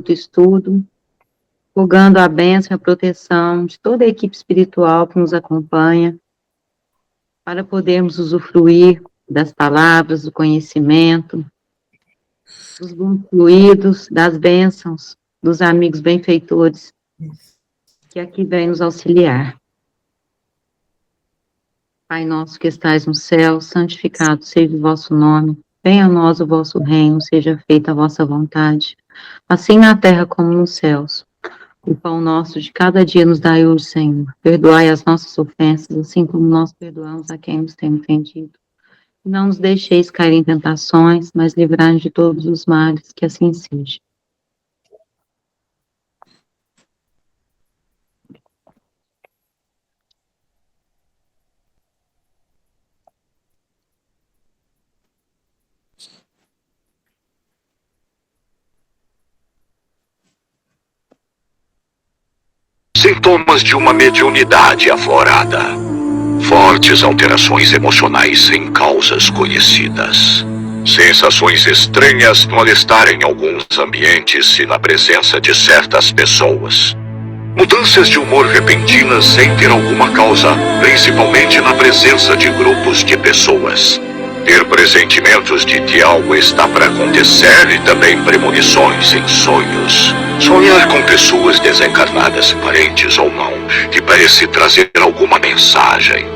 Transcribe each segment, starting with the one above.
fruto estudo, rogando a bênção e a proteção de toda a equipe espiritual que nos acompanha, para podermos usufruir das palavras, do conhecimento, dos bons fluidos, das bênçãos, dos amigos benfeitores, que aqui vêm nos auxiliar. Pai nosso que estais no céu, santificado seja o vosso nome, venha a nós o vosso reino, seja feita a vossa vontade, assim na terra como nos céus. O pão nosso de cada dia nos dai hoje, Senhor. Perdoai as nossas ofensas, assim como nós perdoamos a quem nos tem ofendido. Não nos deixeis cair em tentações, mas livrai-nos de todos os males, que assim seja. Sintomas de uma mediunidade aflorada. Fortes alterações emocionais sem causas conhecidas. Sensações estranhas no estar em alguns ambientes e na presença de certas pessoas. Mudanças de humor repentinas sem ter alguma causa, principalmente na presença de grupos de pessoas. Ter pressentimentos de que algo está para acontecer e também premonições em sonhos. Sonhar com pessoas desencarnadas, parentes ou não, que parece trazer alguma mensagem.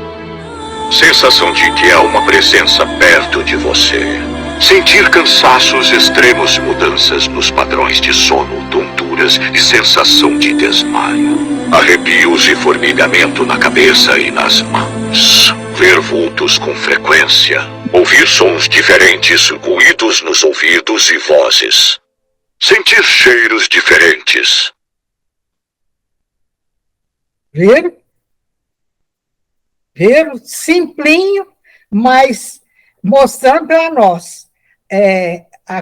Sensação de que há uma presença perto de você. Sentir cansaços extremos, mudanças nos padrões de sono, tonturas e sensação de desmaio. Arrepios e formigamento na cabeça e nas mãos. Ver vultos com frequência. Ouvir sons diferentes, ruídos nos ouvidos e vozes. Sentir cheiros diferentes. Ver simplinho, mas mostrando para nós.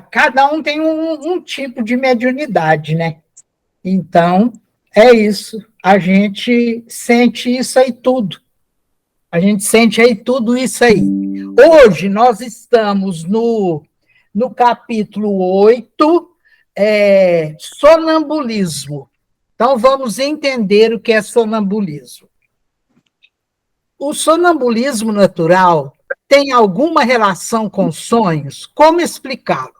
Cada um tem um tipo de mediunidade, né? Então, é isso. A gente sente isso aí tudo. A gente sente aí tudo isso aí. Hoje nós estamos no capítulo 8, sonambulismo. Então, vamos entender o que é sonambulismo. O sonambulismo natural tem alguma relação com sonhos? Como explicá-lo?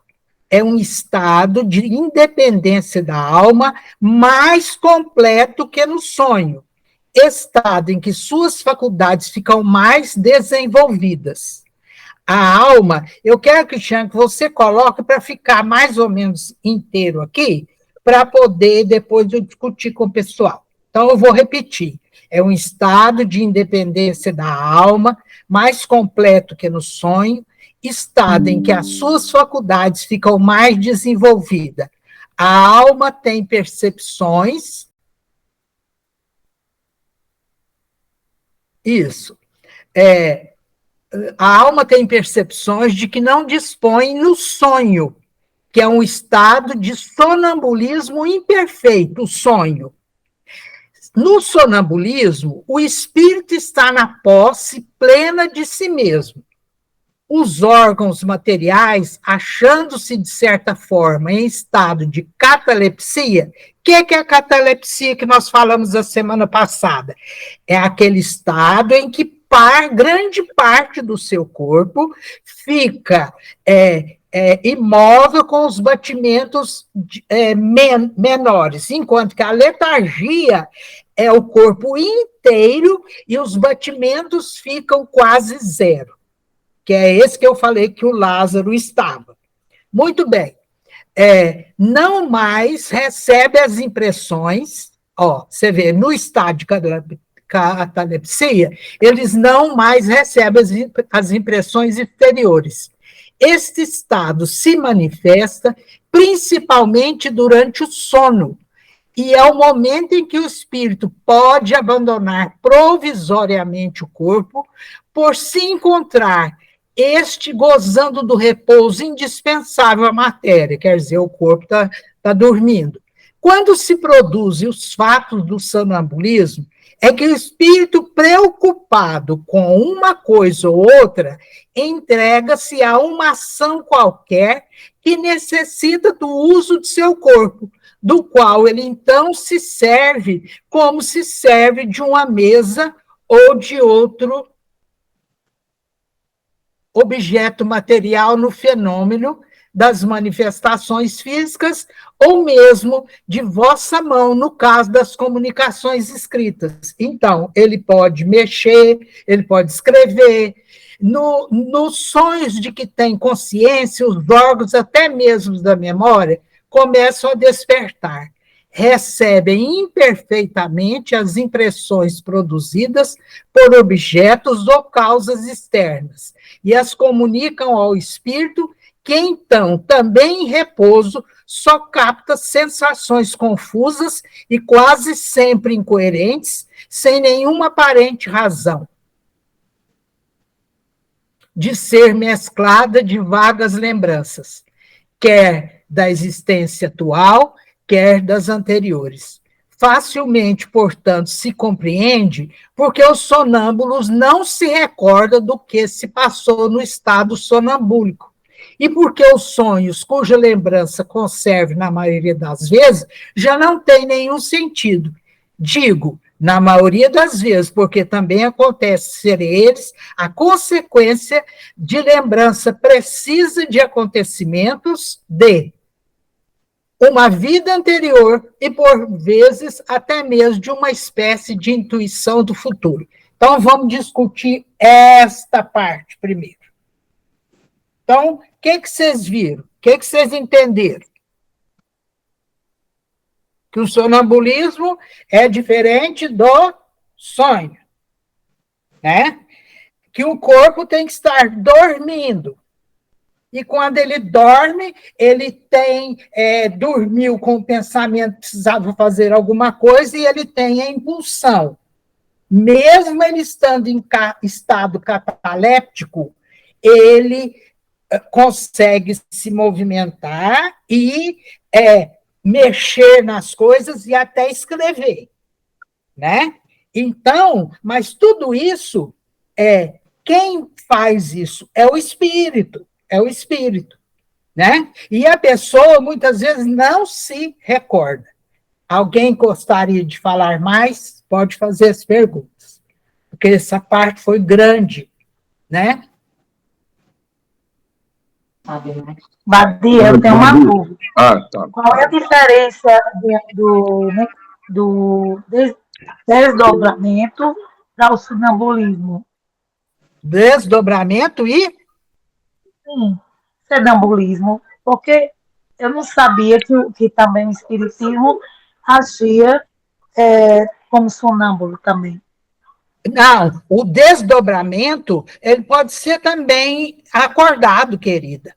É um estado de independência da alma mais completo que no sonho. Estado em que suas faculdades ficam mais desenvolvidas. A alma, eu quero, Cristiano, que você coloque para ficar mais ou menos inteiro aqui, para poder depois eu discutir com o pessoal. Então, eu vou repetir. É um estado de independência da alma, mais completo que no sonho, estado em que as suas faculdades ficam mais desenvolvidas. A alma tem percepções. Isso. A alma tem percepções de que não dispõe no sonho, que é um estado de sonambulismo imperfeito, o sonho. No sonambulismo, o espírito está na posse plena de si mesmo. Os órgãos materiais, achando-se, de certa forma, em estado de catalepsia. O que é a catalepsia que nós falamos a semana passada? É aquele estado em que grande parte do seu corpo fica imóvel com os batimentos menores, enquanto que a letargia é o corpo inteiro e os batimentos ficam quase zero, que é esse que eu falei que o Lázaro estava. Muito bem. Não mais recebe as impressões, você vê, no estado de catalepsia, eles não mais recebem as impressões exteriores. Este estado se manifesta principalmente durante o sono, e é o momento em que o espírito pode abandonar provisoriamente o corpo por se encontrar gozando do repouso indispensável à matéria, quer dizer, o corpo está dormindo. Quando se produzem os fatos do sonambulismo, é que o espírito preocupado com uma coisa ou outra entrega-se a uma ação qualquer que necessita do uso de seu corpo, do qual ele então se serve como se serve de uma mesa ou de outro objeto material no fenômeno das manifestações físicas, ou mesmo de vossa mão, no caso das comunicações escritas. Então, ele pode mexer, ele pode escrever. Nos sonhos de que tem consciência, os órgãos, até mesmo da memória, começam a despertar. Recebem imperfeitamente as impressões produzidas por objetos ou causas externas e as comunicam ao espírito, que então, também em repouso, só capta sensações confusas e quase sempre incoerentes, sem nenhuma aparente razão de ser mesclada de vagas lembranças, quer da existência atual, quer das anteriores. Facilmente, portanto, se compreende porque os sonâmbulos não se recordam do que se passou no estado sonambúlico, e porque os sonhos, cuja lembrança conserve na maioria das vezes, já não tem nenhum sentido. Digo, na maioria das vezes, porque também acontece ser eles a consequência de lembrança precisa de acontecimentos de uma vida anterior e, por vezes, até mesmo de uma espécie de intuição do futuro. Então, vamos discutir esta parte primeiro. Então, o que vocês viram? O que vocês entenderam? Que o sonambulismo é diferente do sonho, né? Que o corpo tem que estar dormindo. E quando ele dorme, ele dormiu com o pensamento que precisava fazer alguma coisa e ele tem a impulsão. Mesmo ele estando em estado cataléptico, ele consegue se movimentar e mexer nas coisas e até escrever, né? Então, mas tudo isso, quem faz isso é o espírito, né? E a pessoa, muitas vezes, não se recorda. Alguém gostaria de falar mais? Pode fazer as perguntas, porque essa parte foi grande, né? Badia, eu tenho uma dúvida. Tá. Qual é a diferença do desdobramento para o sonambulismo? Desdobramento e? Sim, sonambulismo, porque eu não sabia que também o espiritismo agia como sonâmbulo também. Não, o desdobramento, ele pode ser também acordado, querida.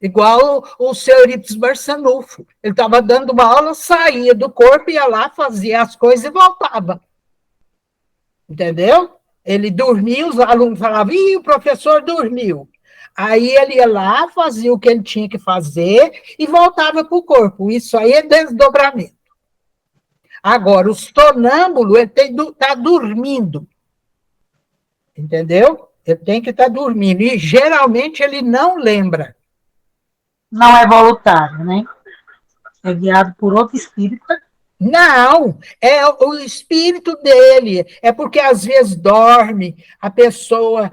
Igual o seu Eurípides Barçanufo. Ele estava dando uma aula, saía do corpo, ia lá, fazia as coisas e voltava. Entendeu? Ele dormia, os alunos falavam, ih, o professor dormiu. Aí ele ia lá, fazia o que ele tinha que fazer e voltava para o corpo. Isso aí é desdobramento. Agora, o sonâmbulo, ele está dormindo. Entendeu? Ele tem que estar dormindo. E, geralmente, ele não lembra. Não é voluntário, né? É guiado por outro espírito. Não, é o espírito dele. É porque, às vezes, dorme, a pessoa,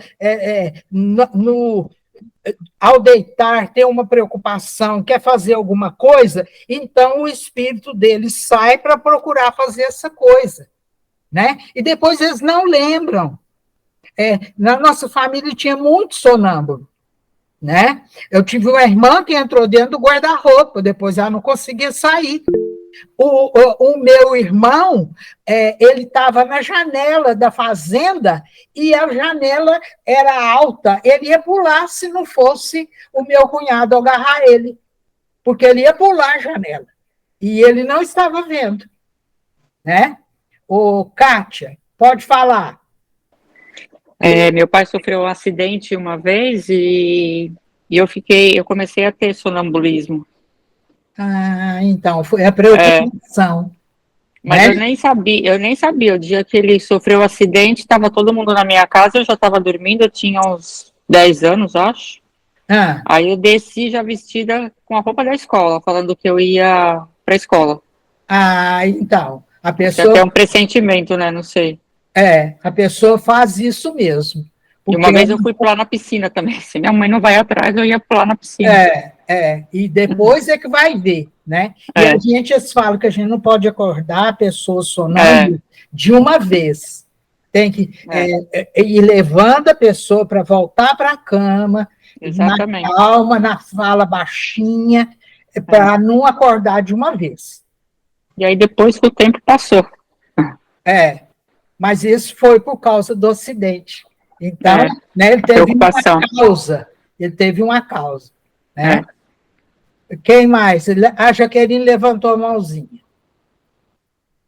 ao deitar, tem uma preocupação, quer fazer alguma coisa, então o espírito dele sai para procurar fazer essa coisa, né? E depois eles não lembram. Na nossa família tinha muito sonâmbulo, né? Eu tive uma irmã que entrou dentro do guarda-roupa, depois ela não conseguia sair. O meu irmão, ele estava na janela da fazenda e a janela era alta, ele ia pular se não fosse o meu cunhado agarrar ele, porque ele ia pular a janela e ele não estava vendo, né? Kátia, pode falar. Meu pai sofreu um acidente uma vez e eu comecei a ter sonambulismo. Então, foi a preocupação. Mas né? eu nem sabia. O dia que ele sofreu o acidente, estava todo mundo na minha casa, eu já estava dormindo, eu tinha uns 10 anos, acho. Aí eu desci já vestida com a roupa da escola, falando que eu ia para a escola. Ah, então, a Tem pessoa, até um pressentimento, né? Não sei. a pessoa faz isso mesmo. E uma vez eu fui pular na piscina também. Se minha mãe não vai atrás, eu ia pular na piscina. E depois é que vai ver, né? E a gente, eles falam que a gente não pode acordar a pessoa sonâmbula de uma vez. Tem que ir levando a pessoa para voltar para a cama, Exatamente. na calma, na fala baixinha, para não acordar de uma vez. E aí depois que o tempo passou. Mas isso foi por causa do acidente. Então, né, ele teve preocupação. uma causa. Ele teve uma causa. Né? Quem mais? Jaqueline levantou a mãozinha.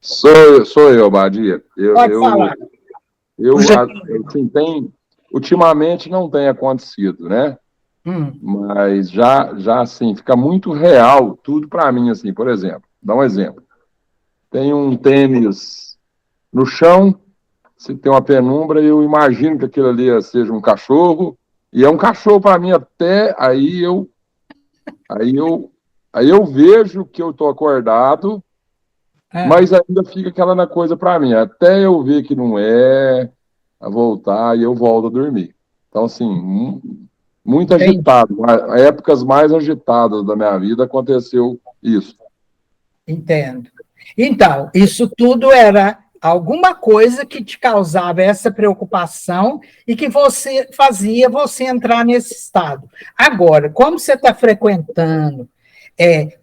Sou eu, Badia. Pode falar. Assim, ultimamente não tem acontecido, né? Mas já assim, fica muito real tudo para mim, assim, por exemplo. Dá um exemplo. Tem um tênis no chão, se tem uma penumbra, eu imagino que aquilo ali seja um cachorro, e é um cachorro para mim até aí eu vejo que eu estou acordado, mas ainda fica aquela coisa para mim, até eu ver que não a voltar e eu volto a dormir. Então, assim, muito agitado. Épocas mais agitadas da minha vida aconteceu isso. Entendo. Então, isso tudo era alguma coisa que te causava essa preocupação e que fazia você entrar nesse estado. Agora, como você está frequentando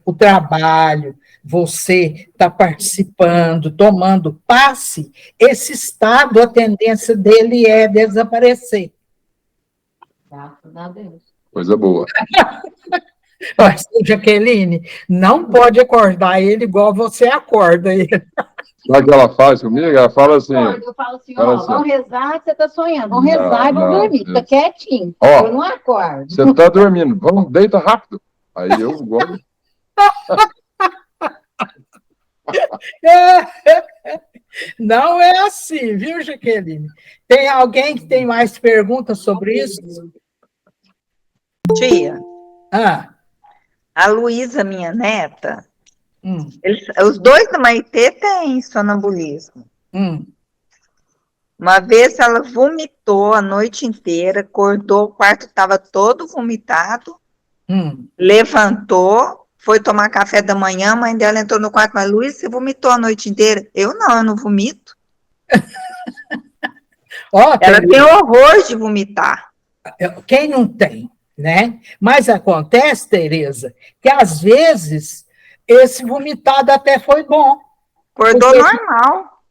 o trabalho, você está participando, tomando passe, esse estado, a tendência dele é desaparecer. Graças a Deus. Coisa boa. Mas, Jaqueline, não pode acordar ele igual você acorda ele. Sabe o que ela faz comigo? Ela fala assim... Eu falo assim, vamos rezar, você está sonhando. Vamos rezar e vamos dormir. Fica quietinho. Ó, eu não acordo. Você está dormindo. Vamos, deita rápido. Aí eu gosto. Não é assim, viu, Jaqueline? Tem alguém que tem mais perguntas sobre isso? Tia, a Luísa, minha neta, os dois da Maitê têm sonambulismo. Uma vez ela vomitou a noite inteira, acordou, o quarto estava todo vomitado, levantou, foi tomar café da manhã, a mãe dela entrou no quarto, mas Luísa, você vomitou a noite inteira? Eu não vomito. Ela tem horror de vomitar. Quem não tem, né? Mas acontece, Tereza, que às vezes esse vomitado até foi bom. Acordou normal.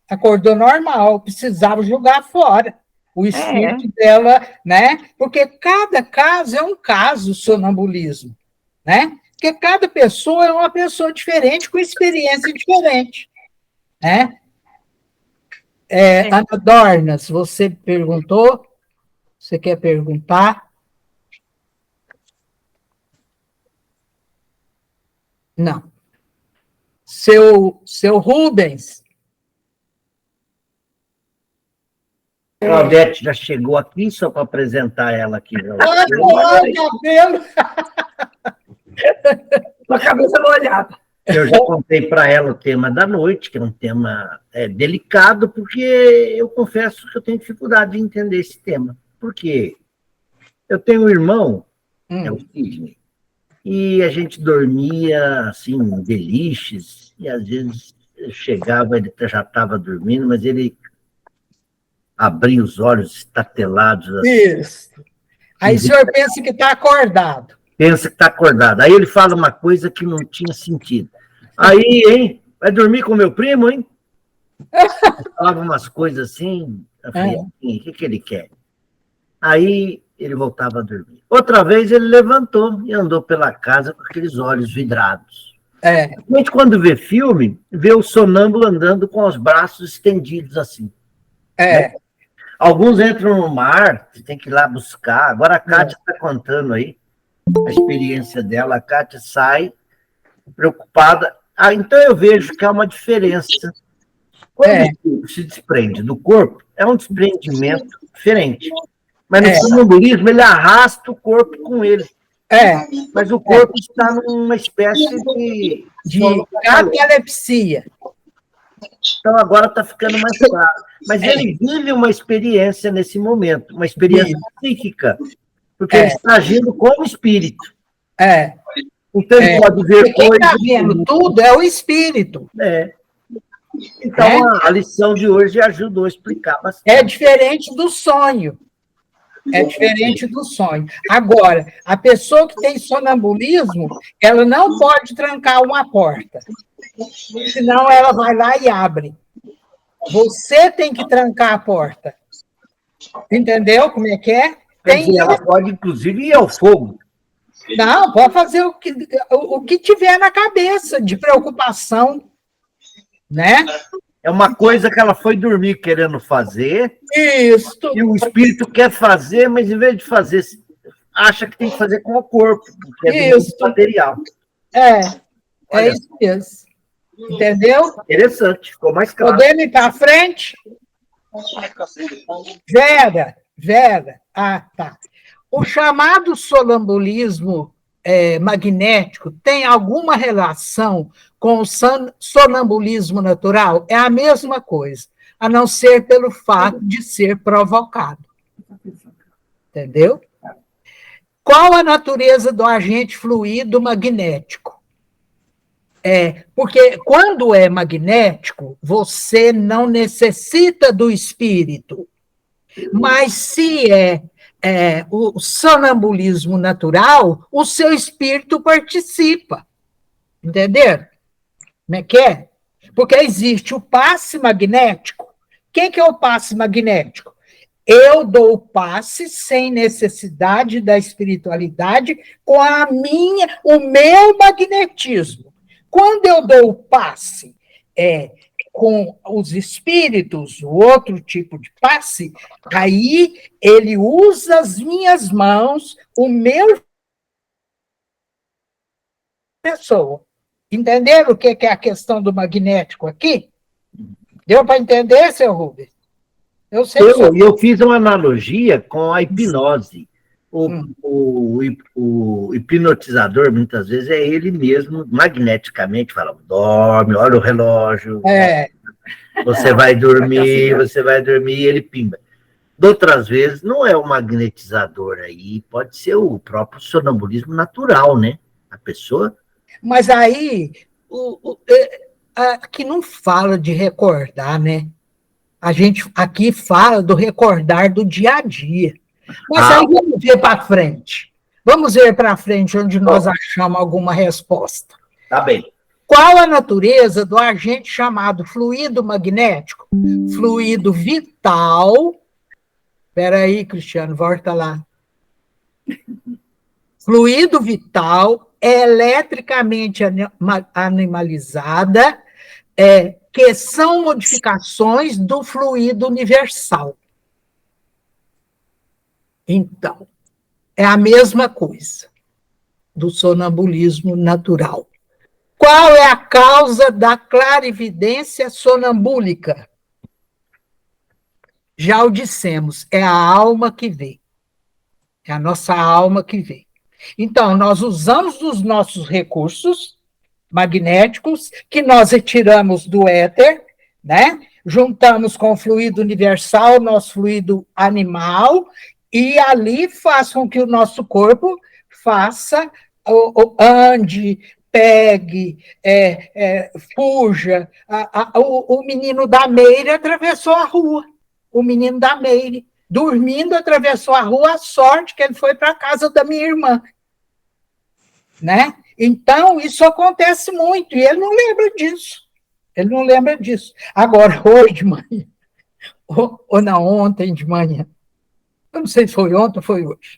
Acordou normal, precisava jogar fora o espírito dela, né? Porque cada caso é um caso, sonambulismo, né? Porque cada pessoa é uma pessoa diferente, com experiência diferente, né? Ana Dornas, você perguntou? Você quer perguntar? Não. Seu Rubens. Claudete já chegou aqui, só para apresentar ela aqui. Cabelo! Com a cabeça molhada. Eu já contei para ela o tema da noite, que é um tema delicado, porque eu confesso que eu tenho dificuldade de entender esse tema. Por quê? Eu tenho um irmão, o Sidney, e a gente dormia, assim, beliches, e às vezes eu chegava, ele já estava dormindo, mas ele abria os olhos estatelados. Assim. Isso. Aí o senhor pensa que está acordado. Pensa que está acordado. Aí ele fala uma coisa que não tinha sentido. Aí, hein? Vai dormir com meu primo, hein? Falava umas coisas assim. Eu falei, o que ele quer? Aí ele voltava a dormir. Outra vez ele levantou e andou pela casa com aqueles olhos vidrados. A gente, quando vê filme, vê o sonâmbulo andando com os braços estendidos assim. Né? Alguns entram no mar, você tem que ir lá buscar. Agora a Kátia está contando aí a experiência dela. A Kátia sai preocupada. Então eu vejo que há uma diferença. Quando o se desprende do corpo, é um desprendimento diferente. Mas no sonambulismo, ele arrasta o corpo com ele. Mas o corpo está numa espécie de de catalepsia. Então agora está ficando mais claro. Mas ele vive uma experiência nesse momento, uma experiência psíquica, porque ele está agindo como espírito. Então ele pode ver quem coisas. Quem está vendo tudo é o espírito. Então a lição de hoje ajudou a explicar bastante. É diferente do sonho. É diferente do sonho. Agora, a pessoa que tem sonambulismo, ela não pode trancar uma porta. Senão ela vai lá e abre. Você tem que trancar a porta. Entendeu como é que é? Ela pode, inclusive, ir ao fogo. Não, pode fazer o que tiver na cabeça de preocupação, né? É uma coisa que ela foi dormir querendo fazer. Isso. E o espírito quer fazer, mas em vez de fazer, acha que tem que fazer com o corpo, porque é do material. É isso mesmo. Entendeu? Interessante, ficou mais claro. Podemos ir para frente? Vera. Ah, tá. O chamado sonambulismo magnético tem alguma relação com o sonambulismo natural? É a mesma coisa, a não ser pelo fato de ser provocado. Entendeu? Qual a natureza do agente fluido magnético? Porque quando é magnético, você não necessita do espírito. Mas se o sonambulismo natural, o seu espírito participa. Entenderam? Como é que é? Porque existe o passe magnético. Quem que é o passe magnético? Eu dou o passe sem necessidade da espiritualidade com o meu magnetismo. Quando eu dou o passe com os espíritos, o outro tipo de passe, aí ele usa as minhas mãos, o meu pessoa. Entenderam o que é a questão do magnético aqui? Deu para entender, seu Rubens? Eu fiz uma analogia com a hipnose. O hipnotizador, muitas vezes, é ele mesmo, magneticamente, fala, dorme, olha o relógio, você vai dormir, e ele pimba. De outras vezes, não é o magnetizador aí, pode ser o próprio sonambulismo natural, né? A pessoa... Mas aí, aqui não fala de recordar, né? A gente aqui fala do recordar do dia a dia. Mas aí vamos ver para frente. Vamos ver para frente onde nós achamos alguma resposta. Tá bem. Qual a natureza do agente chamado fluido magnético? Fluido vital. Espera aí, Cristiano, volta lá. Fluido vital, eletricamente animalizada, que são modificações do fluido universal. Então, é a mesma coisa do sonambulismo natural. Qual é a causa da clarividência sonambúlica? Já o dissemos, é a alma que vê. É a nossa alma que vê. Então, nós usamos os nossos recursos magnéticos, que nós retiramos do éter, né? Juntamos com o fluido universal, nosso fluido animal, e ali faz com que o nosso corpo faça, ande, pegue, fuja. O menino da Meire atravessou a rua. O menino da Meire, dormindo, atravessou a rua, a sorte que ele foi para a casa da minha irmã. Né? Então, isso acontece muito, e ele não lembra disso. Ele não lembra disso. Agora, hoje de manhã, ou não, ontem de manhã, eu não sei se foi ontem ou foi hoje,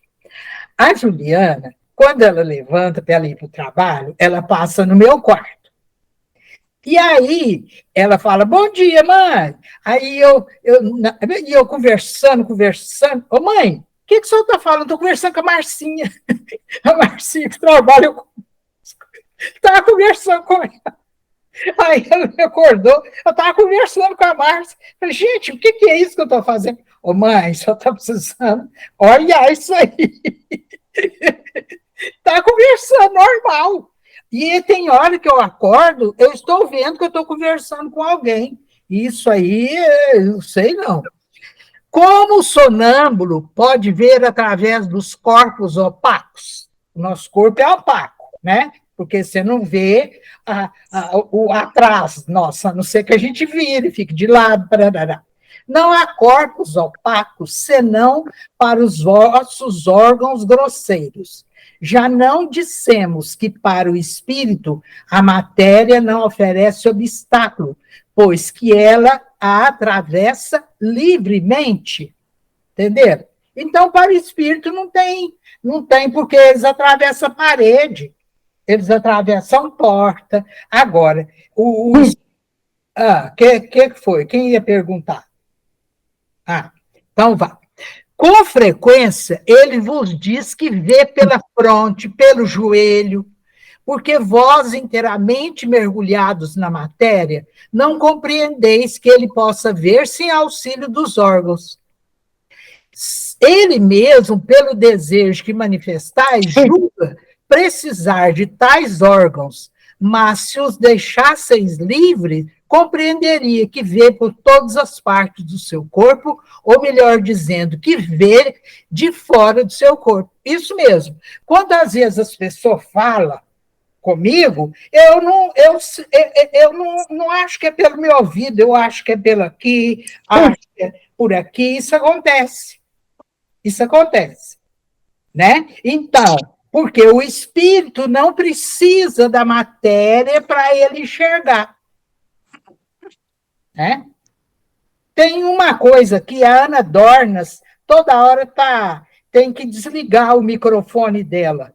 a Juliana, quando ela levanta para ela ir para o trabalho, ela passa no meu quarto. E aí, ela fala, bom dia, mãe. Aí eu conversando, ô mãe, o que o senhor está falando? Estou conversando com a Marcinha. A Marcinha que trabalha conosco. Estava conversando com ela. Aí ela me acordou, eu estava conversando com a Márcia. Falei, gente, o que é isso que eu estou fazendo? Ô mãe, só está precisando olhar isso aí. Está conversando normal. E tem hora que eu acordo, eu estou vendo que eu estou conversando com alguém. Isso aí, eu sei não. Como o sonâmbulo pode ver através dos corpos opacos? O nosso corpo é opaco, né? Porque você não vê o atrás, nossa, a não ser que a gente vire, fique de lado, parará. Não há corpos opacos, senão para os vossos órgãos grosseiros. Já não dissemos que para o espírito a matéria não oferece obstáculo, pois que ela a atravessa livremente. Entenderam? Então, para o espírito não tem, porque eles atravessam a parede, eles atravessam porta. Agora, que foi? Quem ia perguntar? Então vá. Com frequência, ele vos diz que vê pela fronte, pelo joelho, porque vós, inteiramente mergulhados na matéria, não compreendeis que ele possa ver sem auxílio dos órgãos. Ele mesmo, pelo desejo que manifestais, julga precisar de tais órgãos, mas se os deixasseis livres, compreenderia que vê por todas as partes do seu corpo, ou melhor dizendo, que vê de fora do seu corpo. Isso mesmo. Quantas vezes as pessoas falam comigo, eu não acho que é pelo meu ouvido, eu acho que é pelo aqui, acho que é por aqui, isso acontece. Isso acontece, né? Então, porque o espírito não precisa da matéria para ele enxergar, né? Tem uma coisa que a Ana Dornas toda hora tem que desligar o microfone dela.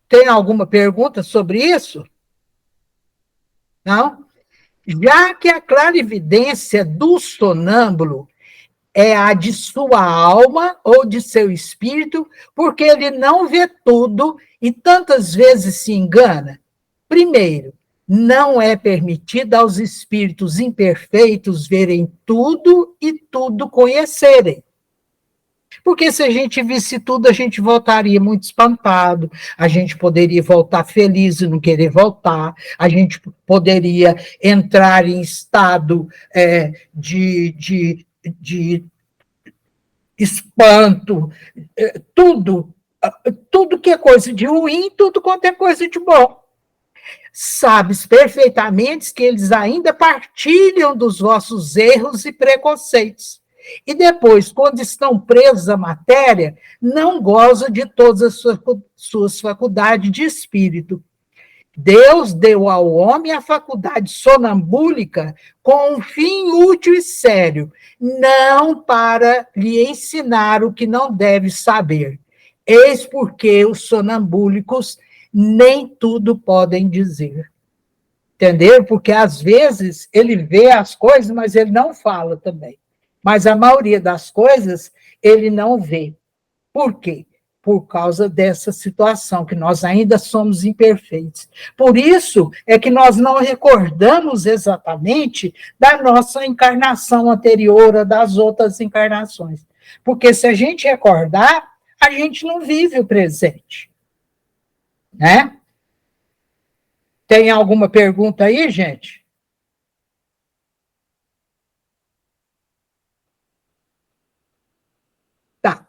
Tem alguma pergunta sobre isso? Não? Já que a clarividência do sonâmbulo é a de sua alma ou de seu espírito, porque ele não vê tudo e tantas vezes se engana. Primeiro, não é permitido aos espíritos imperfeitos verem tudo e tudo conhecerem. Porque se a gente visse tudo, a gente voltaria muito espantado, a gente poderia voltar feliz e não querer voltar, a gente poderia entrar em estado de espanto, tudo que é coisa de ruim, tudo quanto é coisa de bom. Sabes perfeitamente que eles ainda partilham dos vossos erros e preconceitos. E depois, quando estão presos à matéria, não gozam de todas as suas faculdades de espírito. Deus deu ao homem a faculdade sonambúlica com um fim útil e sério, não para lhe ensinar o que não deve saber. Eis porque os sonambúlicos nem tudo podem dizer. Entendeu? Porque, às vezes, ele vê as coisas, mas ele não fala também. Mas a maioria das coisas ele não vê. Por quê? Por causa dessa situação, que nós ainda somos imperfeitos. Por isso é que nós não recordamos exatamente da nossa encarnação anterior, ou das outras encarnações. Porque se a gente recordar, a gente não vive o presente. Né? Tem alguma pergunta aí, gente? Tá.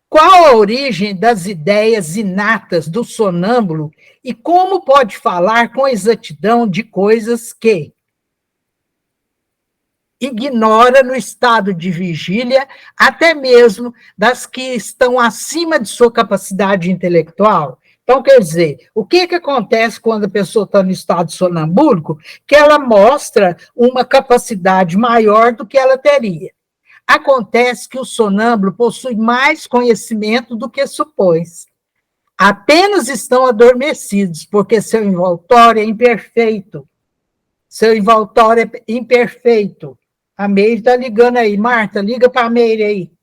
Qual a origem das ideias inatas do sonâmbulo e como pode falar com exatidão de coisas que ignora no estado de vigília, até mesmo das que estão acima de sua capacidade intelectual? Então, quer dizer, o que acontece quando a pessoa está no estado sonambúlico? Que ela mostra uma capacidade maior do que ela teria. Acontece que o sonâmbulo possui mais conhecimento do que supôs. Apenas estão adormecidos, porque seu envoltório é imperfeito. Seu envoltório é imperfeito. A Meire está ligando aí. Marta, liga para a Meire aí.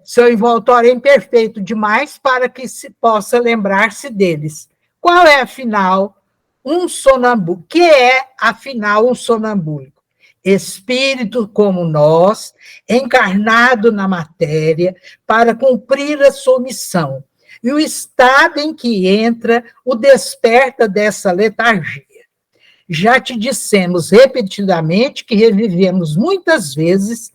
Seu envoltório é imperfeito demais para que se possa lembrar-se deles. Qual é, afinal, um sonambúlico? O que é, afinal, um sonambúlico? Espírito como nós, encarnado na matéria, para cumprir a sua missão. e o estado em que entra o desperta dessa letargia. Já te dissemos repetidamente que revivemos muitas vezes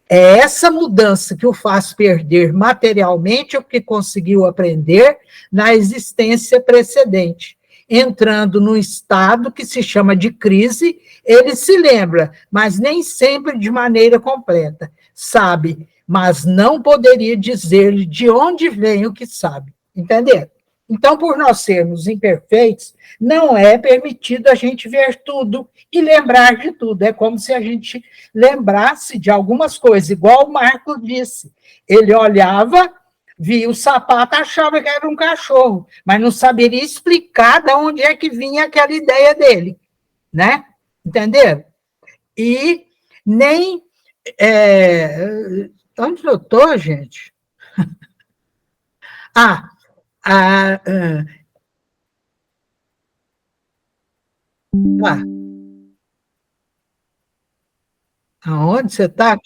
essa mudança que o faz perder materialmente o que conseguiu aprender na existência precedente. Entrando num estado que se chama de crise, ele se lembra, mas nem sempre de maneira completa. Sabe, mas não poderia dizer-lhe de onde vem o que sabe. Entenderam? Então, por nós sermos imperfeitos, não é permitido a gente ver tudo e lembrar de tudo. É como se a gente lembrasse de algumas coisas, igual o Marco disse. Ele olhava, via o sapato, achava que era um cachorro, mas não saberia explicar de onde é que vinha aquela ideia dele, né? Entenderam? E nem... onde eu estou, gente? Aonde você está?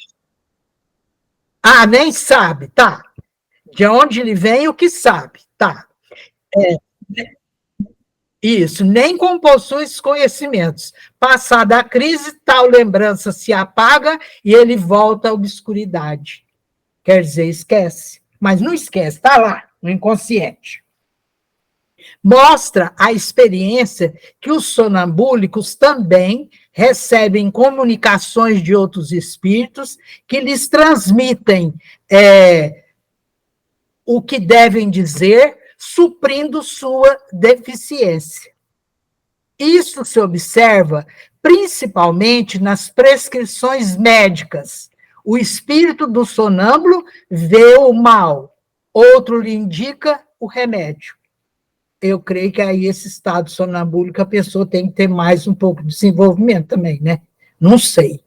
Nem sabe, tá. De onde ele vem, o que sabe, tá. Isso, nem como possui esses conhecimentos. Passada a crise, tal lembrança se apaga e ele volta à obscuridade. Quer dizer, esquece. Mas não esquece, está lá, no inconsciente. Mostra a experiência que os sonambúlicos também recebem comunicações de outros espíritos que lhes transmitem o que devem dizer, suprindo sua deficiência. Isso se observa principalmente nas prescrições médicas. O espírito do sonâmbulo vê o mal, outro lhe indica o remédio. Eu creio que aí esse estado sonambúlico a pessoa tem que ter mais um pouco de desenvolvimento também, né? Não sei.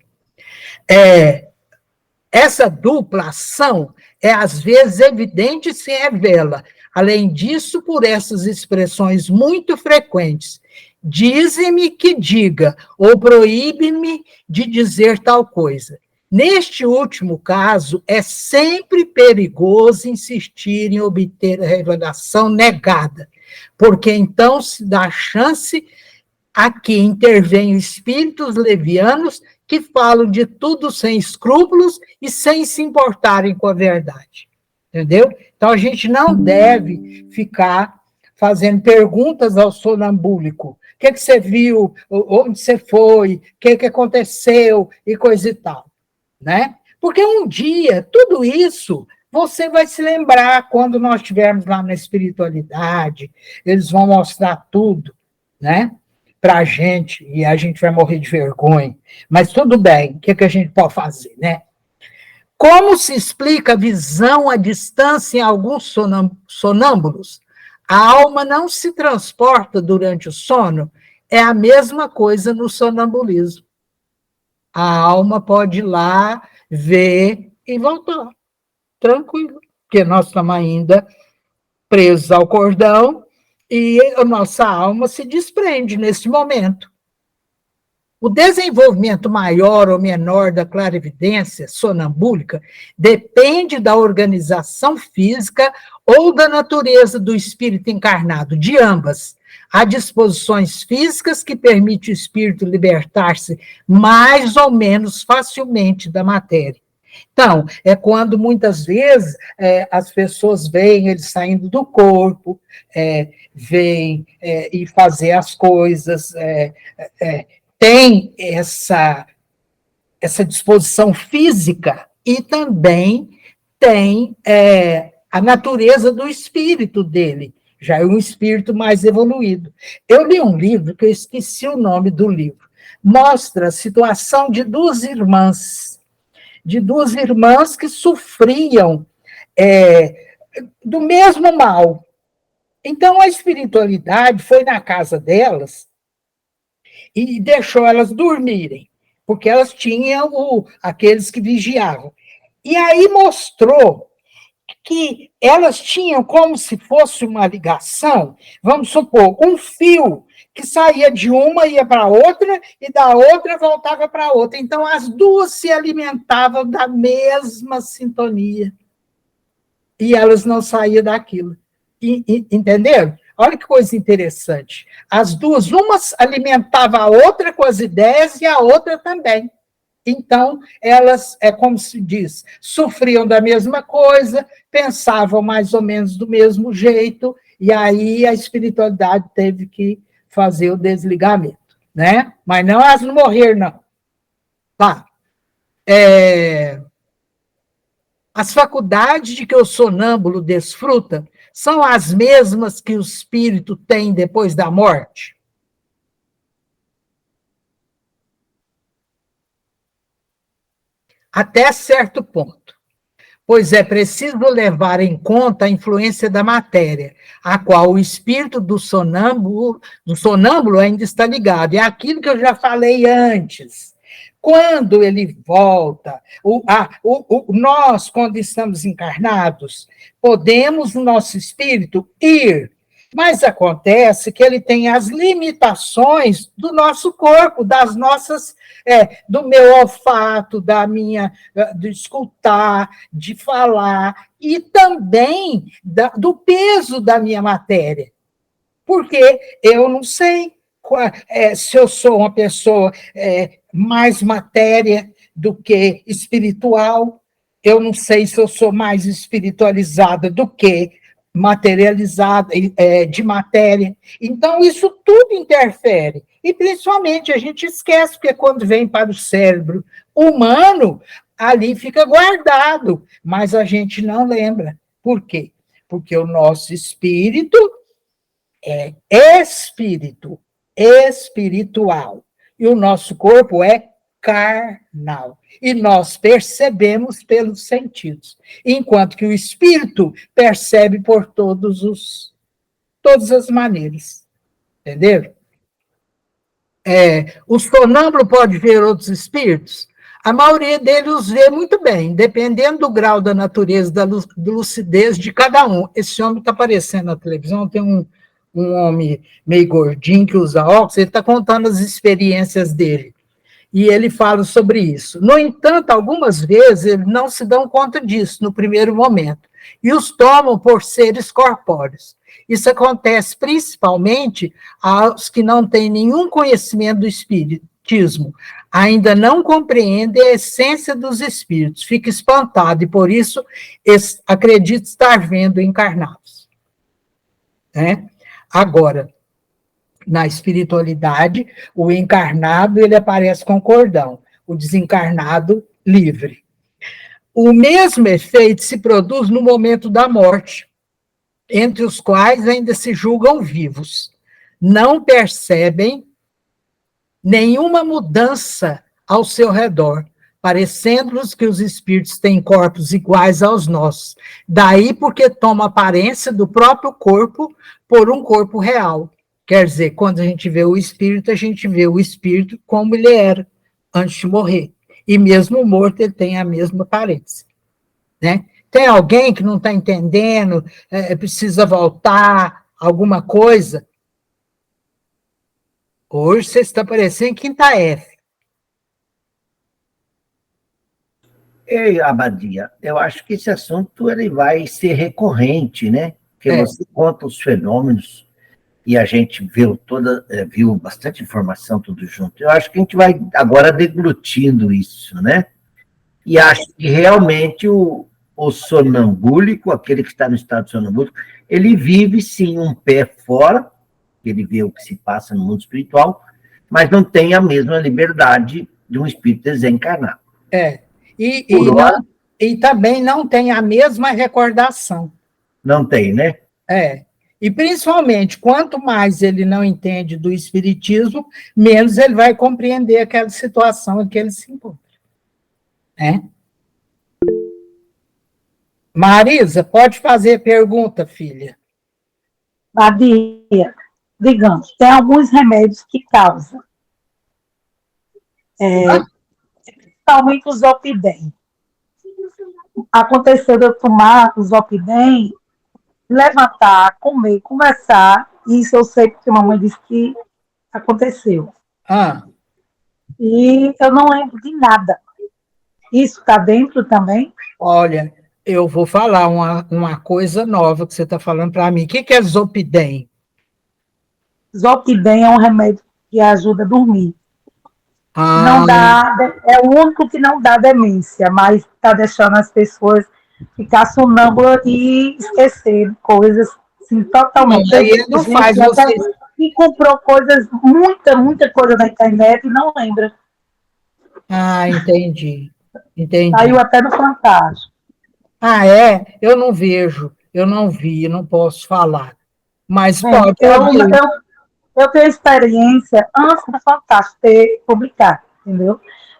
Essa dupla ação às vezes evidente e se revela. Além disso, por essas expressões muito frequentes, dize-me que diga, ou proíbe-me de dizer tal coisa. Neste último caso, é sempre perigoso insistir em obter a revelação negada, porque então se dá chance a que intervenham espíritos levianos que falam de tudo sem escrúpulos e sem se importarem com a verdade. Entendeu? Então, a gente não deve ficar fazendo perguntas ao sonambúlico. O que você viu? Onde você foi? O que aconteceu? E coisa e tal. Né? Porque um dia, tudo isso, você vai se lembrar quando nós estivermos lá na espiritualidade, eles vão mostrar tudo, né? Para a gente, e a gente vai morrer de vergonha. Mas tudo bem, o que a gente pode fazer, né? Como se explica a visão à distância em alguns sonâmbulos? A alma não se transporta durante o sono, é a mesma coisa no sonambulismo. A alma pode ir lá, ver e voltar, tranquilo, porque nós estamos ainda presos ao cordão e a nossa alma se desprende nesse momento. O desenvolvimento maior ou menor da clarividência sonambúlica depende da organização física ou da natureza do espírito encarnado, de ambas. Há disposições físicas que permitem o espírito libertar-se mais ou menos facilmente da matéria. Então, é quando muitas vezes as pessoas veem ele saindo do corpo, veem e fazer as coisas, tem essa disposição física e também tem a natureza do espírito dele, já é um espírito mais evoluído. Eu li um livro, que eu esqueci o nome do livro, mostra a situação de duas irmãs que sofriam do mesmo mal. Então, a espiritualidade foi na casa delas e deixou elas dormirem, porque elas tinham aqueles que vigiavam. E aí mostrou que elas tinham como se fosse uma ligação, vamos supor, um fio que saía de uma, ia para a outra, e da outra voltava para a outra. Então, as duas se alimentavam da mesma sintonia. E elas não saíam daquilo. Entenderam? Olha que coisa interessante. As duas, uma alimentava a outra com as ideias e a outra também. Então, elas, como se diz, sofriam da mesma coisa, pensavam mais ou menos do mesmo jeito, e aí a espiritualidade teve que fazer o desligamento, né? Mas não elas não morreram, não. Tá. As faculdades de que o sonâmbulo desfruta são as mesmas que o espírito tem depois da morte? Até certo ponto, pois é preciso levar em conta a influência da matéria, a qual o espírito do sonâmbulo ainda está ligado. É aquilo que eu já falei antes. Quando ele volta, nós, quando estamos encarnados, podemos, o nosso espírito, ir, mas acontece que ele tem as limitações do nosso corpo, das nossas, do meu olfato, de escutar, de falar, e também do peso da minha matéria. Porque eu não sei se eu sou uma pessoa mais matéria do que espiritual, eu não sei se eu sou mais espiritualizada do que materializada, de matéria. Então, isso tudo interfere. E, principalmente, a gente esquece, porque quando vem para o cérebro humano, ali fica guardado, mas a gente não lembra. Por quê? Porque o nosso espírito é espírito, espiritual, e o nosso corpo é carnal, e nós percebemos pelos sentidos, enquanto que o espírito percebe por todas as maneiras, entenderam? O sonâmbulo pode ver outros espíritos? A maioria deles os vê muito bem, dependendo do grau da natureza, da lucidez de cada um. Esse homem está aparecendo na televisão, tem um homem meio gordinho que usa óculos, ele está contando as experiências dele. E ele fala sobre isso. No entanto, algumas vezes eles não se dão conta disso no primeiro momento, e os tomam por seres corpóreos. Isso acontece principalmente aos que não têm nenhum conhecimento do espiritismo, ainda não compreendem a essência dos espíritos, fica espantado, e por isso acredita estar vendo encarnados. Agora, na espiritualidade, o encarnado ele aparece com cordão, o desencarnado livre. O mesmo efeito se produz no momento da morte, entre os quais ainda se julgam vivos. Não percebem nenhuma mudança ao seu redor, parecendo-nos que os espíritos têm corpos iguais aos nossos. Daí porque toma a aparência do próprio corpo por um corpo real. Quer dizer, quando a gente vê o espírito, a gente vê o espírito como ele era antes de morrer. E mesmo morto, ele tem a mesma aparência. Né? Tem alguém que não está entendendo, precisa voltar, alguma coisa? Hoje você está parecendo quinta F. Ei, Abadia, eu acho que esse assunto ele vai ser recorrente, né? Porque você conta os fenômenos e a gente viu bastante informação tudo junto. Eu acho que a gente vai agora deglutindo isso, né? E acho que realmente o sonambúlico, aquele que está no estado sonambúlico, ele vive, sim, um pé fora, ele vê o que se passa no mundo espiritual, mas não tem a mesma liberdade de um espírito desencarnado. E também não tem a mesma recordação. Não tem, né? E principalmente, quanto mais ele não entende do espiritismo, menos ele vai compreender aquela situação em que ele se encontra. Marisa, pode fazer pergunta, filha. Badia, digamos, tem alguns remédios que causam, principalmente o Zolpidem. Aconteceu de eu tomar o Zolpidem, levantar, comer, conversar, isso eu sei porque a mamãe disse que aconteceu. E eu não lembro de nada. Isso está dentro também? Olha, eu vou falar uma coisa nova que você está falando para mim. O que é Zolpidem? Zolpidem é um remédio que ajuda a dormir. Ah, Não dá, é o único que não dá demência, mas está deixando as pessoas ficar sonâmbulas e esquecer coisas assim, totalmente. aí ele não faz você... E comprou coisas, muita coisa na internet e não lembra. Ah, entendi. Saiu até no Fantástico. Ah, é? Eu não vejo, eu não vi, não posso falar. Mas pode haver. Eu tenho experiência antes do Fantástico ter publicado, entendeu?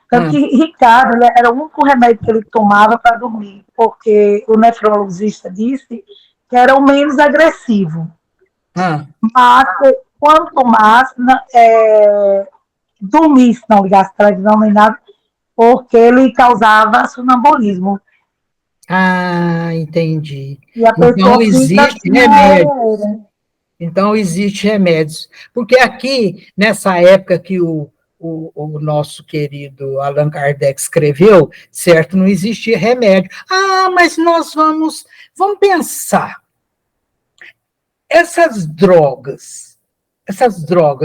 Tanto que Ricardo era o único remédio que ele tomava para dormir, porque o nefrologista disse que era o menos agressivo. Mas quando tomasse, dormisse, não ligasse televisão nem nada, porque ele causava sonambulismo. Ah, entendi. E a pessoa então existe remédio. Então existe remédios. Porque aqui, nessa época que o nosso querido Allan Kardec escreveu, certo, não existia remédio. Ah, mas nós vamos pensar. Essas drogas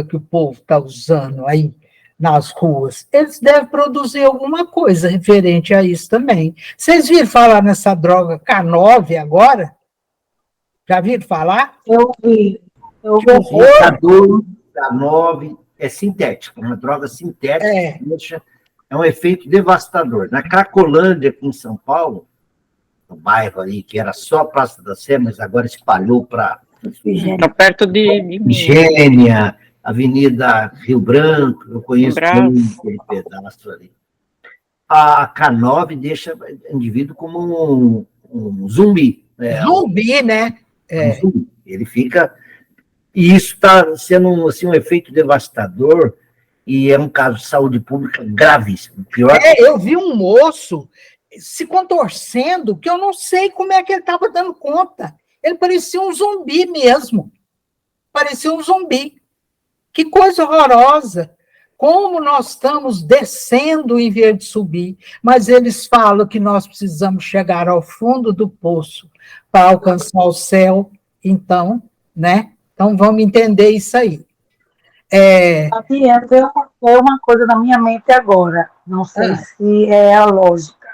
que o povo está usando aí nas ruas, eles devem produzir alguma coisa referente a isso também. Vocês viram falar nessa droga K9 agora? Já viram falar? Eu vi. O K9 é sintético, uma droga sintética, é um efeito devastador. Na Cracolândia, aqui em São Paulo, no bairro ali, que era só Praça da Sé, mas agora espalhou para... Está perto de mim. Gênia, Avenida Rio Branco, eu conheço aquele pedaço ali. A K9 deixa o indivíduo como um zumbi. Zumbi, né? Um zumbi. Ele fica... E isso está sendo assim, um efeito devastador e é um caso de saúde pública gravíssimo. Pior... eu vi um moço se contorcendo, que eu não sei como é que ele estava dando conta. Ele parecia um zumbi mesmo. Parecia um zumbi. Que coisa horrorosa. Como nós estamos descendo em vez de subir. Mas eles falam que nós precisamos chegar ao fundo do poço para alcançar o céu. Então, né? Então, vamos entender isso aí. Tem uma coisa na minha mente agora. Não sei se é a lógica.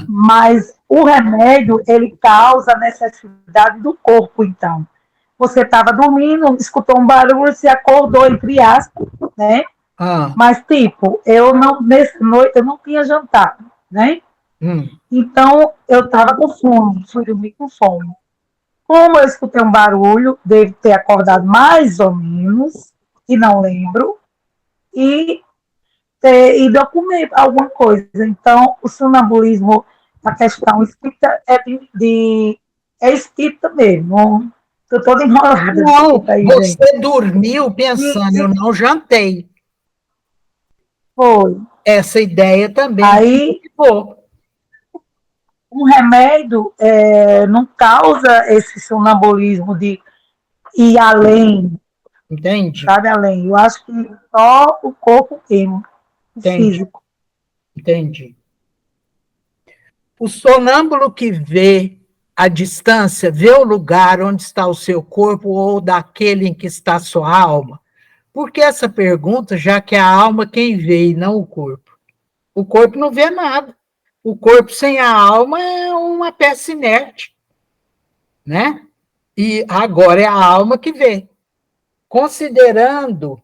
Mas o remédio, ele causa a necessidade do corpo, então. Você estava dormindo, escutou um barulho, se acordou, entre aspas, né? Mas, tipo, nessa noite, eu não tinha jantado, né? Então, eu estava com fome, fui dormir com fome. Como eu escutei um barulho, devo ter acordado mais ou menos, e não lembro, e ter ido a comer alguma coisa. Então, o sonambulismo, a questão espírita é espírita mesmo. Estou toda enrolada. Não, você dormiu pensando, eu não jantei. Foi. Essa ideia também. Aí, um remédio não causa esse sonambulismo de ir além. Entendi. Sabe, além. Eu acho que só o corpo mesmo. Físico. Entendi. O sonâmbulo que vê a distância, vê o lugar onde está o seu corpo ou daquele em que está a sua alma? Por que essa pergunta, já que é a alma quem vê e não o corpo? O corpo não vê nada. O corpo sem a alma é uma peça inerte, né? E agora é a alma que vê. Considerando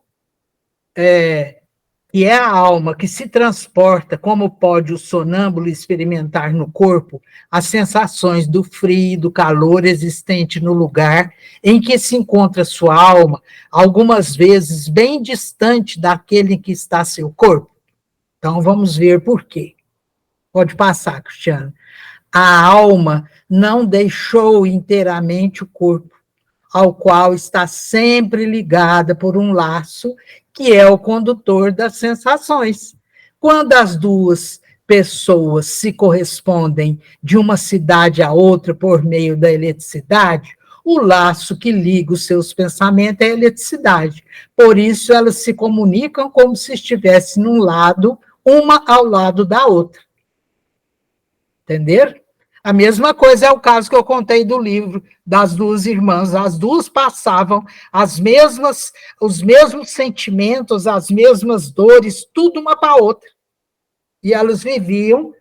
que é a alma que se transporta, como pode o sonâmbulo experimentar no corpo, as sensações do frio e do calor existente no lugar em que se encontra sua alma, algumas vezes bem distante daquele em que está seu corpo? Então, vamos ver por quê. Pode passar, Cristiano. A alma não deixou inteiramente o corpo, ao qual está sempre ligada por um laço, que é o condutor das sensações. Quando as duas pessoas se correspondem de uma cidade a outra por meio da eletricidade, o laço que liga os seus pensamentos é a eletricidade. Por isso, elas se comunicam como se estivessem num lado, uma ao lado da outra. Entenderam? A mesma coisa é o caso que eu contei do livro das duas irmãs. As duas passavam os mesmos sentimentos, as mesmas dores, tudo uma para a outra. E elas viviam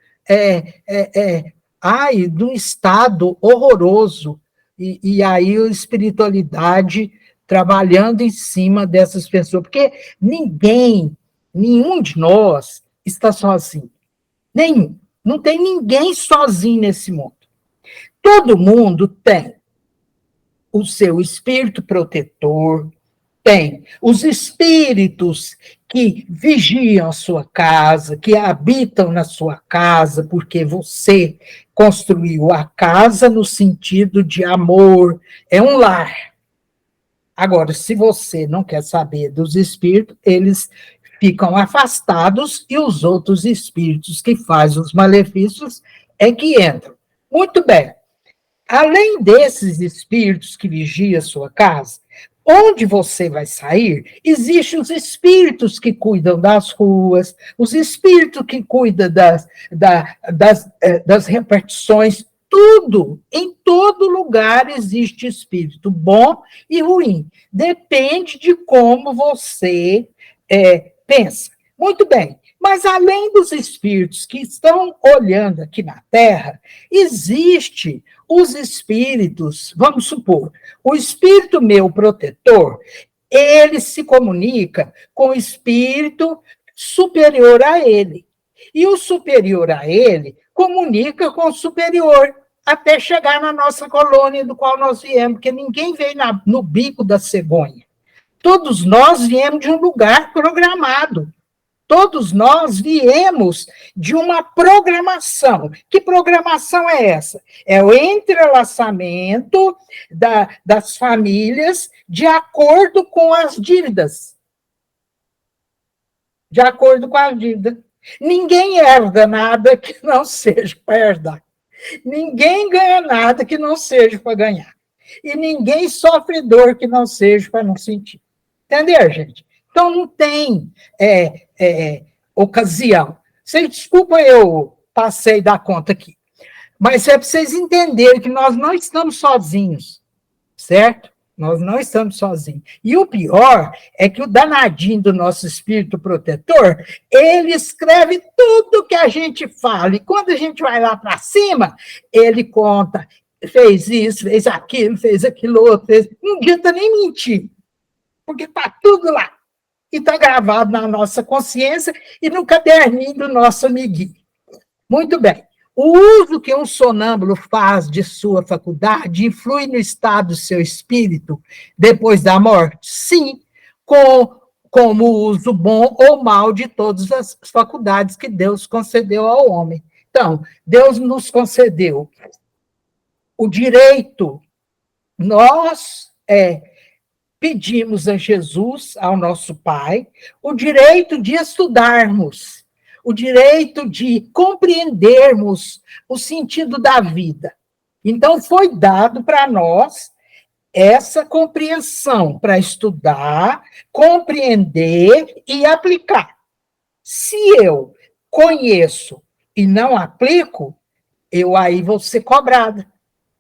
num estado horroroso. E aí a espiritualidade trabalhando em cima dessas pessoas. Porque nenhum de nós está sozinho. Nenhum. Não tem ninguém sozinho nesse mundo. Todo mundo tem o seu espírito protetor, tem os espíritos que vigiam a sua casa, que habitam na sua casa, porque você construiu a casa no sentido de amor, é um lar. Agora, se você não quer saber dos espíritos, eles ficam afastados e os outros espíritos que fazem os malefícios é que entram. Muito bem. Além desses espíritos que vigiam a sua casa, onde você vai sair, existem os espíritos que cuidam das ruas, os espíritos que cuidam das repartições, tudo, em todo lugar existe espírito bom e ruim. Depende de como você pensa. Muito bem, mas além dos espíritos que estão olhando aqui na Terra, existe os espíritos, vamos supor, o espírito meu protetor, ele se comunica com o espírito superior a ele. E o superior a ele comunica com o superior, até chegar na nossa colônia do qual nós viemos, porque ninguém veio no bico da cegonha. Todos nós viemos de um lugar programado. Todos nós viemos de uma programação. Que programação é essa? É o entrelaçamento das famílias de acordo com as dívidas. De acordo com as dívidas. Ninguém herda nada que não seja para herdar. Ninguém ganha nada que não seja para ganhar. E ninguém sofre dor que não seja para não sentir. Entendeu, gente? Então, não tem ocasião. Vocês desculpa, eu passei da conta aqui. Mas é para vocês entenderem que nós não estamos sozinhos, certo? Nós não estamos sozinhos. E o pior é que o danadinho do nosso espírito protetor, ele escreve tudo que a gente fala. E quando a gente vai lá para cima, ele conta, fez isso, fez aquilo outro. Não adianta nem mentir, porque está tudo lá. E está gravado na nossa consciência e no caderninho do nosso amiguinho. Muito bem. O uso que um sonâmbulo faz de sua faculdade influi no estado do seu espírito depois da morte? Sim, como o uso bom ou mal de todas as faculdades que Deus concedeu ao homem. Então, Deus nos concedeu o direito, nós pedimos a Jesus, ao nosso Pai, o direito de estudarmos, o direito de compreendermos o sentido da vida. Então, foi dado para nós essa compreensão, para estudar, compreender e aplicar. Se eu conheço e não aplico, eu aí vou ser cobrada.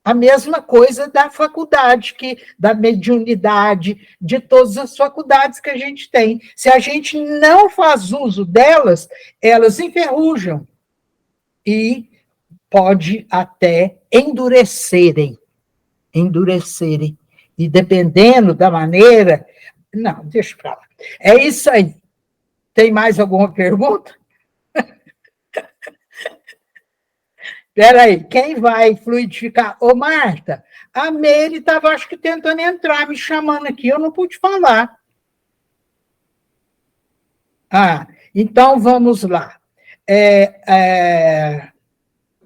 A mesma coisa da faculdade, da mediunidade, de todas as faculdades que a gente tem. Se a gente não faz uso delas, elas enferrujam e pode até endurecerem. E dependendo da maneira... Não, deixa para lá. É isso aí. Tem mais alguma pergunta? Espera aí, quem vai fluidificar? Ô, Marta, a Meire estava, acho que, tentando entrar, me chamando aqui, eu não pude falar. Então vamos lá.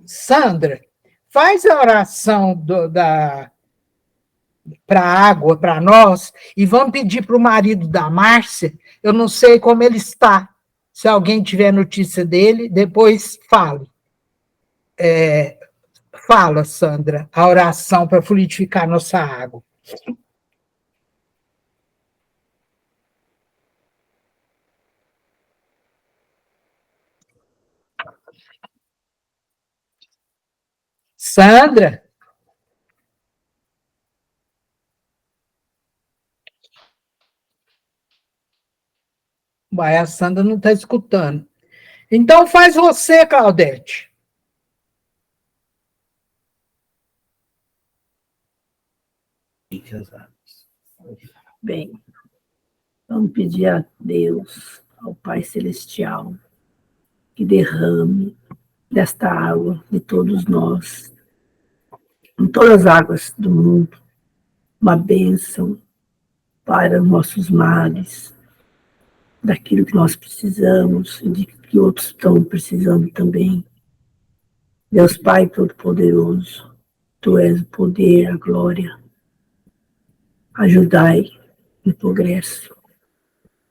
Sandra, faz a oração para a água, para nós, e vamos pedir para o marido da Márcia, eu não sei como ele está, se alguém tiver notícia dele, depois fale. Fala, Sandra, a oração para fluidificar nossa água. Sandra? Vai, a Sandra não está escutando. Então faz você, Claudete. Bem, vamos pedir a Deus, ao Pai Celestial, que derrame desta água de todos nós, em todas as águas do mundo, uma bênção para os nossos males, daquilo que nós precisamos e de que outros estão precisando também. Deus Pai Todo-Poderoso, Tu és o poder, a glória. Ajudai no progresso,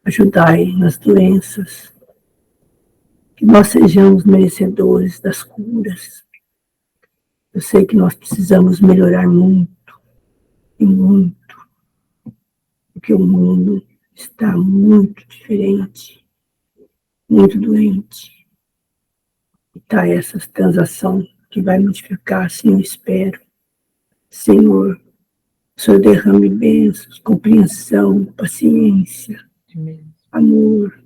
ajudai nas doenças, que nós sejamos merecedores das curas. Eu sei que nós precisamos melhorar muito, e muito, porque o mundo está muito diferente, muito doente. E está essa transação que vai modificar, assim eu espero. Senhor, o Senhor derrame bênçãos, compreensão, paciência, amor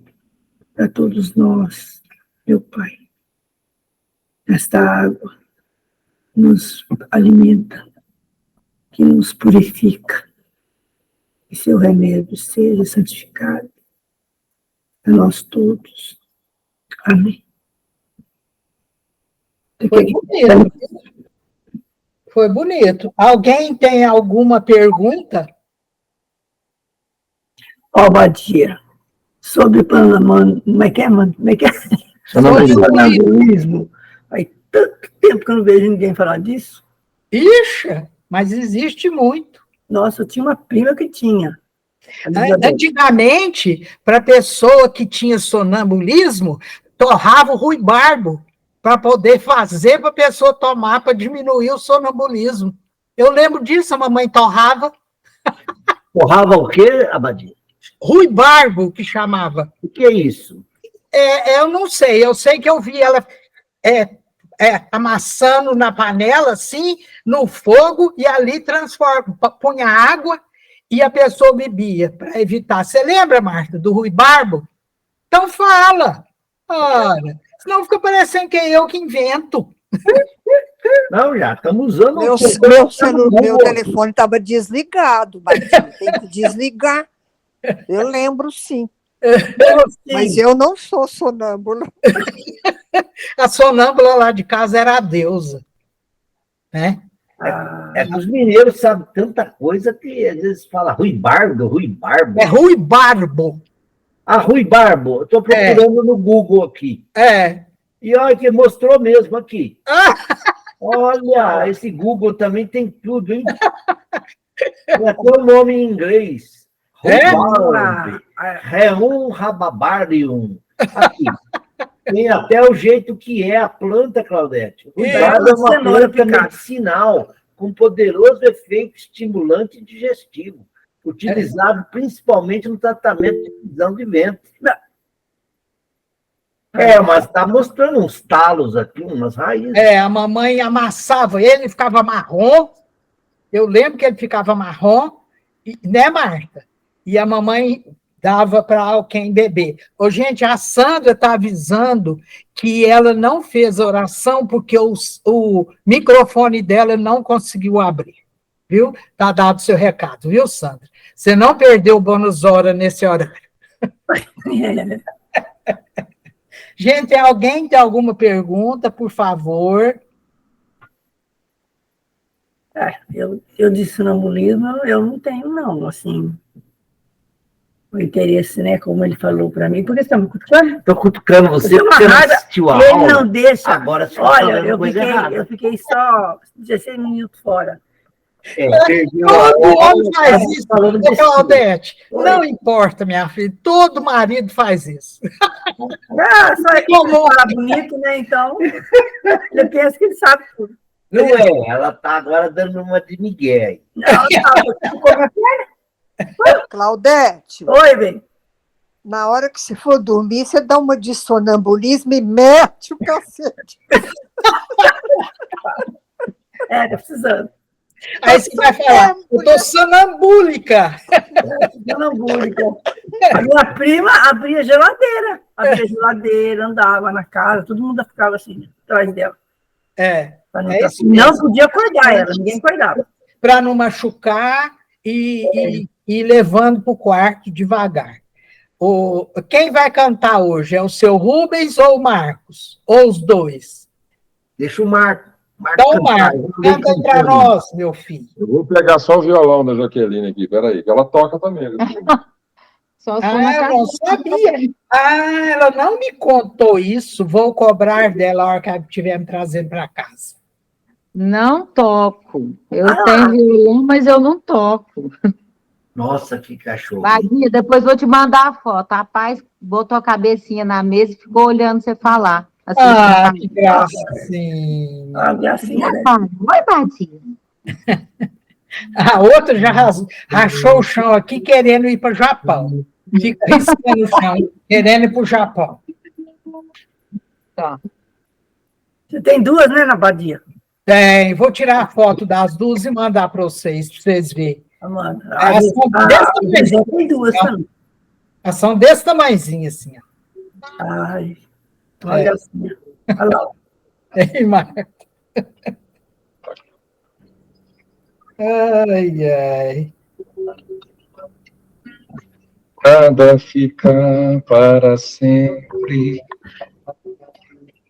para todos nós, meu Pai. Esta água nos alimenta, que nos purifica, que seu remédio seja santificado a nós todos. Amém. Foi bonito. Foi bonito. Alguém tem alguma pergunta? Badia, sobre como é que é? Sonambulismo. Faz tanto tempo que eu não vejo ninguém falar disso. Ixi, mas existe muito. Nossa, eu tinha uma prima que tinha. Antigamente, para a pessoa que tinha sonambulismo, torrava o ruibarbo para poder fazer para a pessoa tomar, para diminuir o sonambulismo. Eu lembro disso, a mamãe torrava. Torrava o quê, Abadia? Ruibarbo, que chamava. O que é isso? Eu não sei, eu sei que eu vi ela amassando na panela, assim, no fogo, e ali punha água e a pessoa bebia, para evitar. Você lembra, Marta, do ruibarbo? Então fala. Ora, senão fica parecendo que é eu que invento. Não, já estamos usando... Meu telefone estava desligado, Batinho, tem que desligar. Eu lembro, sim. Mas eu não sou sonâmbula. A sonâmbula lá de casa era a deusa. Né? Os mineiros sabem tanta coisa que às vezes fala ruibarbo. É ruibarbo. Ruibarbo. Estou procurando no Google aqui. E olha que mostrou mesmo aqui. Olha, esse Google também tem tudo, hein? Tem até o nome em inglês. Reum rababarium. Aqui. Tem até o jeito que é a planta, Claudete. Ruibarbo é uma planta medicinal com poderoso efeito estimulante e digestivo, utilizado principalmente no tratamento de prisão de ventre. Mas está mostrando uns talos aqui, umas raízes. A mamãe amassava ele, ficava marrom. Eu lembro que ele ficava marrom, né, Marta? E a mamãe dava para alguém beber. Gente, a Sandra está avisando que ela não fez oração porque o microfone dela não conseguiu abrir. Viu? Está dado o seu recado, viu, Sandra? Você não perdeu o bônus hora nesse horário. Gente, alguém tem alguma pergunta, por favor? Eu de sonambulismo, eu não tenho, não, assim, o interesse, né, como ele falou para mim, porque você está me cutucando? Estou cutucando você, porque você não assistiu a aula. Ele não deixa. Agora você olha, eu fiquei só 16 minutos fora. Todo homem faz isso, Claudete. Não importa, minha filha, todo marido faz isso. Só é como falar bonito, né? Então, eu penso que ele sabe tudo. Não é, ela está agora dando uma de Miguel. Claudete. Oi, bem. Na hora que você for dormir, você dá uma de sonambulismo e mete o cacete. Tá precisando. Aí você vai falar, eu tô sonambúlica. Sonambúlica. A minha prima abria geladeira, andava na casa, todo mundo ficava assim, atrás dela. Não podia acordar ela, ninguém acordava. Para não machucar e ir levando para o quarto devagar. Quem vai cantar hoje? É o seu Rubens ou o Marcos? Ou os dois? Deixa o Marco. Então, Marco, canta para nós, meu filho. Eu vou pegar só o violão da Jaqueline aqui, peraí, que ela toca também. Eu não sabia. Ela não me contou isso. Vou cobrar dela a hora que ela estiver me trazendo para casa. Não toco. Eu tenho violão, mas eu não toco. Nossa, que cachorro. Badia, depois vou te mandar a foto. Rapaz, botou a cabecinha na mesa e ficou olhando você falar. Assim, que gracinha. Gracinha. Oi, Badia. A outra já rachou o chão aqui, querendo ir para o Japão. Fica riscando o chão, querendo ir para o Japão. Tá. Você tem duas, né, na Badia? Tem. Vou tirar a foto das duas e mandar para vocês verem. Tem duas também. Elas são desse tamanhozinho, assim. Ai, olha assim. Olha lá. Ei, Marta. Ai. Nada fica para sempre,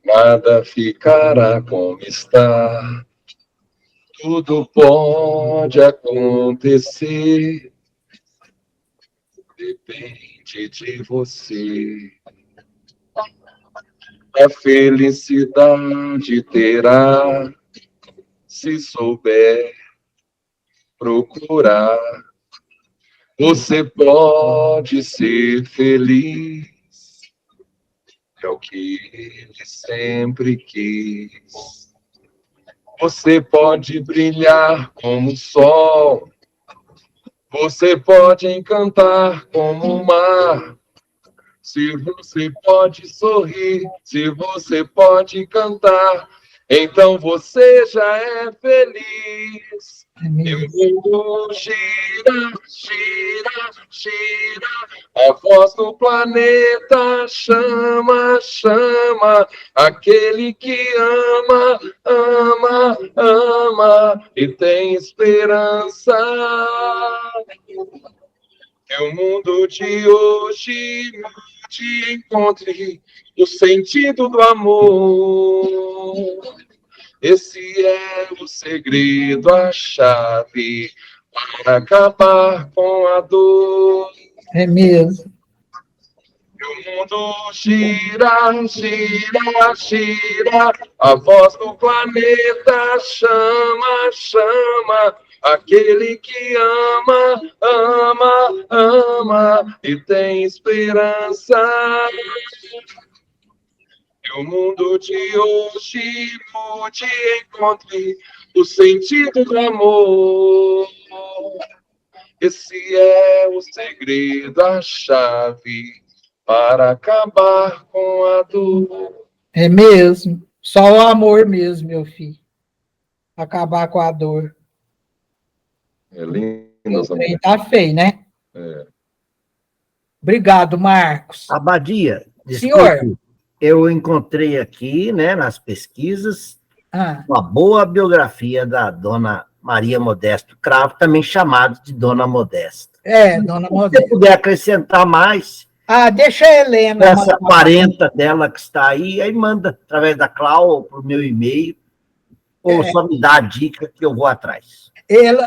nada ficará como está. Tudo pode acontecer, depende de você. A felicidade terá, se souber procurar. Você pode ser feliz, é o que ele sempre quis. Você pode brilhar como o sol, você pode encantar como o mar. Se você pode sorrir, se você pode cantar, então você já é feliz. E o mundo gira, gira, gira, a voz do planeta chama, chama, aquele que ama, ama, ama, e tem esperança. Que o mundo de hoje te encontre o sentido do amor. Esse é o segredo, a chave para acabar com a dor. É mesmo. O mundo gira, gira, gira, a voz do planeta chama, chama, aquele que ama, ama, ama e tem esperança. Que o mundo de hoje mude e encontre o sentido do amor. Esse é o segredo, a chave para acabar com a dor. É mesmo. Só o amor mesmo, meu filho. Acabar com a dor. É lindo. Tá feio, né? É. Obrigado, Marcos. Abadia, senhor, eu encontrei aqui, né, nas pesquisas, uma boa biografia da dona Maria Modesto Cravo, também chamada de Dona Modesta. Dona Se Modesta. você puder acrescentar mais... deixa a Helena. Essa parenta dela que está aí manda através da Clau para o meu e-mail, ou só me dá a dica que eu vou atrás.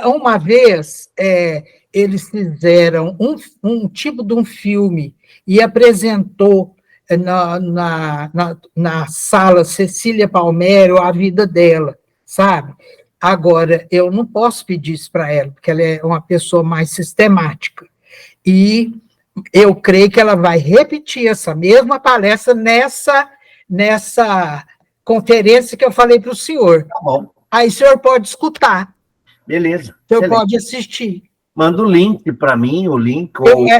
Uma vez, eles fizeram um tipo de um filme e apresentou na sala Cecília Palmério a vida dela, sabe? Agora, eu não posso pedir isso para ela, porque ela é uma pessoa mais sistemática. E eu creio que ela vai repetir essa mesma palestra nessa conferência que eu falei para o senhor. Tá bom. Aí o senhor pode escutar. Beleza. O senhor pode assistir. Manda o link para mim, o link.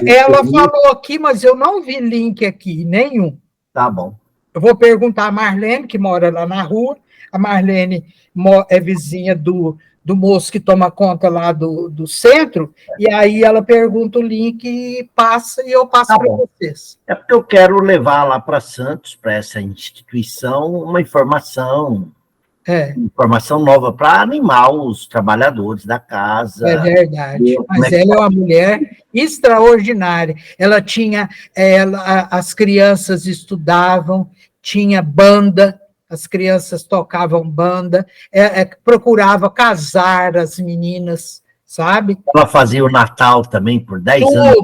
Ela falou aqui, mas eu não vi link aqui, nenhum. Tá bom. Eu vou perguntar a Marlene, que mora lá na rua. A Marlene é vizinha do moço que toma conta lá do centro, e aí ela pergunta o link e passa, e eu passo para vocês. É porque eu quero levar lá para Santos, para essa instituição, uma informação nova para animar os trabalhadores da casa. É verdade, mas ela é uma mulher extraordinária. Ela tinha, as crianças estudavam, tinha banda, as crianças tocavam banda, procurava casar as meninas, sabe? Ela fazia o Natal também por 10 anos.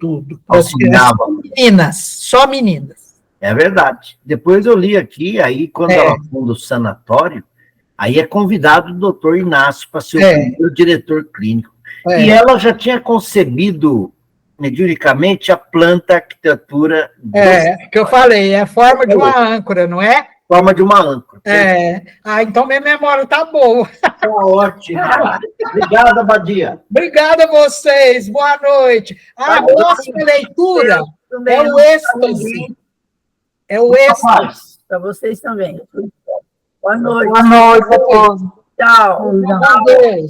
Tudo. Auxiliava. Meninas, só meninas. É verdade. Depois eu li aqui, aí quando ela funda o sanatório, aí é convidado o doutor Inácio para ser o primeiro diretor clínico. E ela já tinha concebido mediunicamente a planta arquitetura. Que eu falei, é a forma de uma âncora, não é? Forma de uma âncora. Então minha memória está boa. Tá ótimo. Obrigada, Badia. Obrigada a vocês, boa noite. A próxima leitura é o êxtase. É o êxtase. Para vocês também. Boa noite. Boa noite a todos. Tchau. Boa noite.